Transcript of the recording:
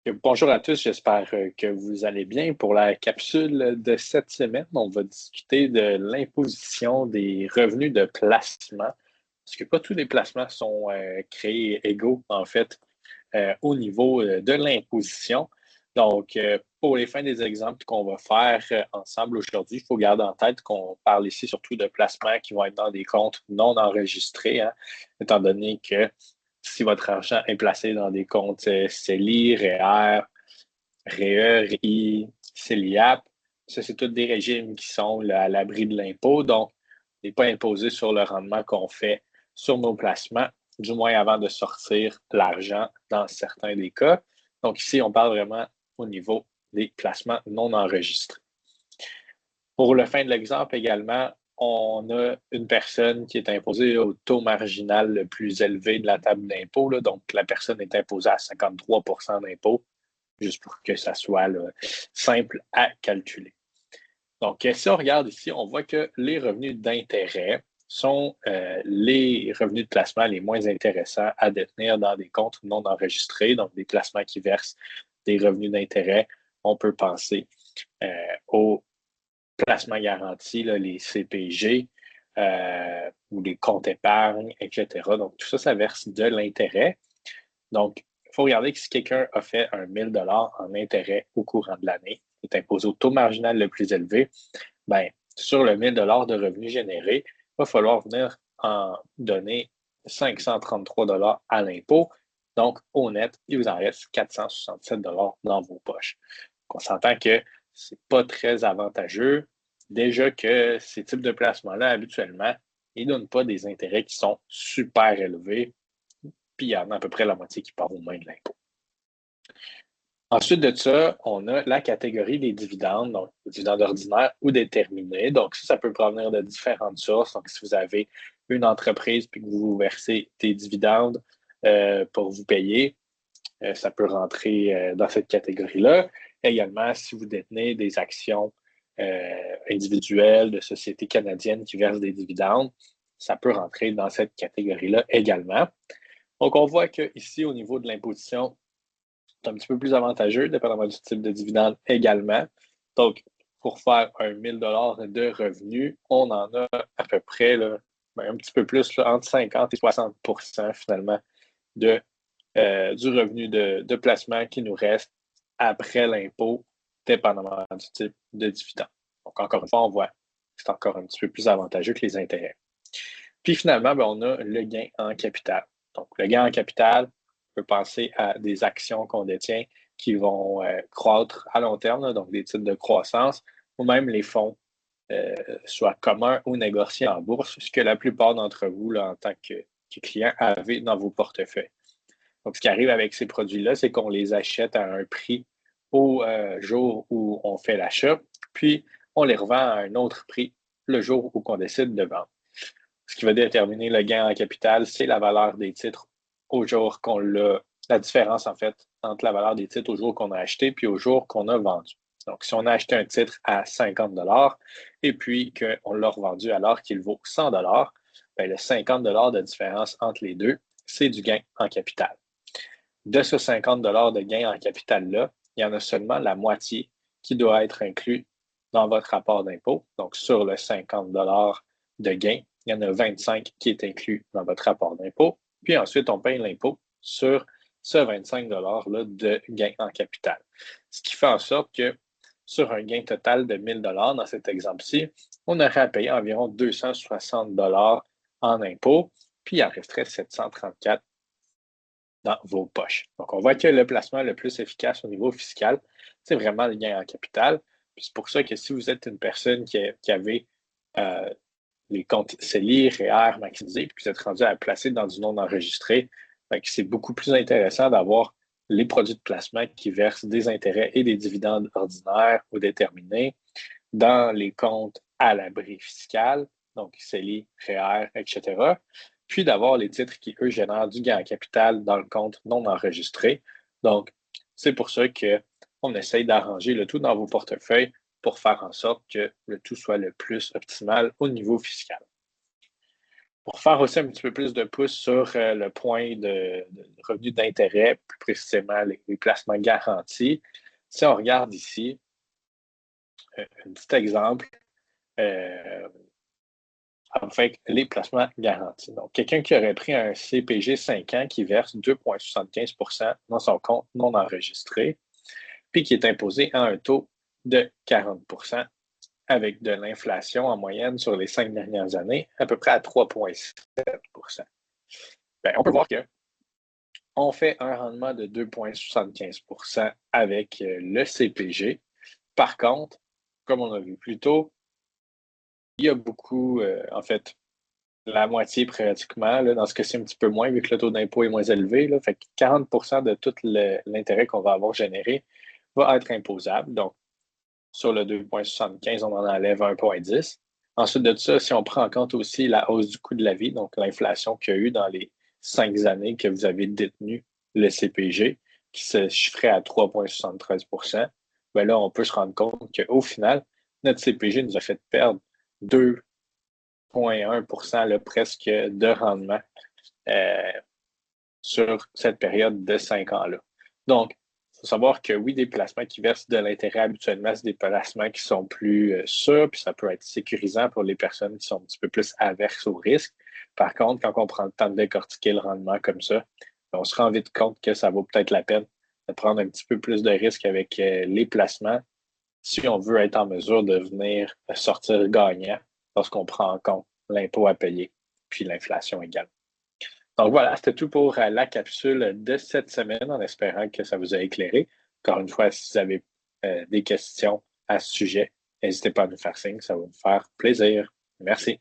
Bonjour à tous, j'espère que vous allez bien. Pour la capsule de cette semaine, on va discuter de l'imposition des revenus de placement, parce que pas tous les placements sont créés égaux, en fait, au niveau de l'imposition. Donc, pour les fins des exemples qu'on va faire ensemble aujourd'hui, il faut garder en tête qu'on parle ici surtout de placements qui vont être dans des comptes non enregistrés, hein, étant donné que si votre argent est placé dans des comptes CELI, REER, REE, RI, CELIAP, ça, c'est tous des régimes qui sont là, à l'abri de l'impôt, donc il n'est pas imposé sur le rendement qu'on fait sur nos placements, du moins avant de sortir l'argent dans certains des cas. Donc ici, on parle vraiment au niveau des placements non enregistrés. Pour le fin de l'exemple également, on a une personne qui est imposée au taux marginal le plus élevé de la table d'impôt. Donc, la personne est imposée à 53 d'impôt, juste pour que ça soit là, simple à calculer. Donc, si on regarde ici, on voit que les revenus d'intérêt sont les revenus de placement les moins intéressants à détenir dans des comptes non enregistrés, donc des placements qui versent des revenus d'intérêt. On peut penser aux placements garantis, là, les CPG ou les comptes épargne, etc. Donc, tout ça, ça verse de l'intérêt. Donc, il faut regarder que si quelqu'un a fait un 1 000 en intérêt au courant de l'année, est imposé au taux marginal le plus élevé, bien, sur le 1 000 de revenus générés, il va falloir venir en donner 533 à l'impôt. Donc, au net, il vous en reste 467 dans vos poches. Donc, on s'entend que ce n'est pas très avantageux. Déjà que ces types de placements-là, habituellement, ils ne donnent pas des intérêts qui sont super élevés, puis il y en a à peu près la moitié qui part aux mains de l'impôt. Ensuite de ça, on a la catégorie des dividendes, donc dividendes ordinaires ou déterminés. Donc, ça peut provenir de différentes sources. Donc, si vous avez une entreprise puis que vous versez des dividendes pour vous payer, ça peut rentrer dans cette catégorie-là. Également, si vous détenez des actions individuelles de sociétés canadiennes qui versent des dividendes, ça peut rentrer dans cette catégorie-là également. Donc, on voit qu'ici, au niveau de l'imposition, c'est un petit peu plus avantageux, dépendamment du type de dividende également. Donc, pour faire un 1 000 de revenus, on en a à peu près là, un petit peu plus, là, entre 50 et 60 finalement du revenu de placement qui nous reste après l'impôt, dépendamment du type de dividende. Donc, encore une fois, on voit que c'est encore un petit peu plus avantageux que les intérêts. Puis finalement, bien, on a le gain en capital. Donc, le gain en capital, on peut penser à des actions qu'on détient qui vont croître à long terme, là, donc des titres de croissance, ou même les fonds, soit communs ou négociés en bourse, ce que la plupart d'entre vous, là, en tant que client, avez dans vos portefeuilles. Donc, ce qui arrive avec ces produits-là, c'est qu'on les achète à un prix au jour où on fait l'achat, puis on les revend à un autre prix le jour où on décide de vendre. Ce qui va déterminer le gain en capital, c'est la valeur des titres au jour qu'on l'a, la différence en fait entre la valeur des titres au jour qu'on a acheté puis au jour qu'on a vendu. Donc, si on a acheté un titre à 50 et puis qu'on l'a revendu alors qu'il vaut 100 bien, le 50 de différence entre les deux, c'est du gain en capital. De ce 50 de gain en capital-là, il y en a seulement la moitié qui doit être inclus dans votre rapport d'impôt. Donc, sur le 50 de gain, il y en a 25 qui est inclus dans votre rapport d'impôt. Puis ensuite, on paye l'impôt sur ce 25 $-là de gain en capital. Ce qui fait en sorte que sur un gain total de 1 000 dans cet exemple-ci, on aurait à payer environ 260 en impôt, puis il en resterait 734 dans vos poches. Donc, on voit que le placement le plus efficace au niveau fiscal, c'est vraiment le gain en capital. Puis c'est pour ça que si vous êtes une personne qui avait les comptes CELI, REER, maximisés, puis que vous êtes rendu à placer dans du non enregistré, c'est beaucoup plus intéressant d'avoir les produits de placement qui versent des intérêts et des dividendes ordinaires ou déterminés dans les comptes à l'abri fiscal, donc CELI, REER, etc., puis d'avoir les titres qui, eux, génèrent du gain en capital dans le compte non enregistré. Donc, c'est pour ça qu'on essaye d'arranger le tout dans vos portefeuilles pour faire en sorte que le tout soit le plus optimal au niveau fiscal. Pour faire aussi un petit peu plus de pouce sur le point de revenu d'intérêt, plus précisément les placements garantis, si on regarde ici, un petit exemple, avec les placements garantis. Donc, quelqu'un qui aurait pris un CPG 5 ans qui verse 2,75 dans son compte non enregistré, puis qui est imposé à un taux de 40 avec de l'inflation en moyenne sur les 5 dernières années, à peu près à 3,7 Bien, on peut voir qu'on fait un rendement de 2,75 avec le CPG. Par contre, comme on a vu plus tôt, il y a beaucoup, en fait, la moitié pratiquement, là, dans ce cas-ci un petit peu moins, vu que le taux d'impôt est moins élevé. Là, fait que 40 de tout l'intérêt qu'on va avoir généré va être imposable. Donc, sur le 2,75, on en enlève 1,10. Ensuite de ça, si on prend en compte aussi la hausse du coût de la vie, donc l'inflation qu'il y a eu dans les 5 années que vous avez détenu le CPG, qui se chiffrait à 3,73 bien là, on peut se rendre compte qu'au final, notre CPG nous a fait perdre 2,1 là, presque de rendement euh, sur cette période de 5 ans-là. Donc, il faut savoir que oui, des placements qui versent de l'intérêt habituellement, c'est des placements qui sont plus sûrs, puis ça peut être sécurisant pour les personnes qui sont un petit peu plus averses au risque. Par contre, quand on prend le temps de décortiquer le rendement comme ça, on se rend vite compte que ça vaut peut-être la peine de prendre un petit peu plus de risques avec les placements si on veut être en mesure de venir sortir gagnant lorsqu'on prend en compte l'impôt à payer, puis l'inflation également. Donc voilà, c'était tout pour la capsule de cette semaine, en espérant que ça vous a éclairé. Encore une fois, si vous avez des questions à ce sujet, n'hésitez pas à nous faire signe, ça va nous faire plaisir. Merci.